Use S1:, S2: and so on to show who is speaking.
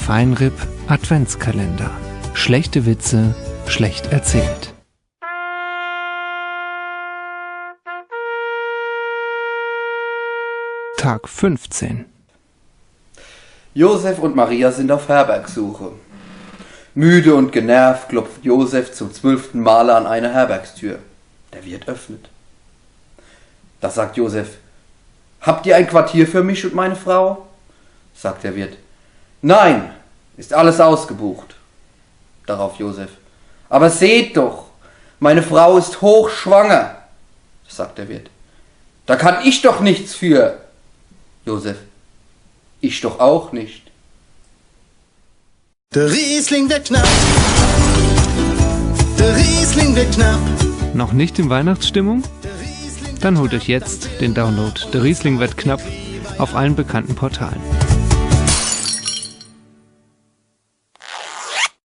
S1: Feinripp Adventskalender. Schlechte Witze, schlecht erzählt. Tag 15.
S2: Josef und Maria sind auf Herbergsuche. Müde und genervt klopft Josef zum 12. Male an eine Herbergstür. Der Wirt öffnet. Da sagt Josef: Habt ihr ein Quartier für mich und meine Frau? Sagt der Wirt: Nein, ist alles ausgebucht. Darauf Josef: Aber seht doch, meine Frau ist hochschwanger. Sagt der Wirt: Da kann ich doch nichts für. Josef: Ich doch auch nicht.
S3: Der Riesling wird knapp. Der Riesling wird knapp.
S1: Noch nicht in Weihnachtsstimmung? Dann holt euch jetzt den Download Der Riesling wird knapp auf allen bekannten Portalen.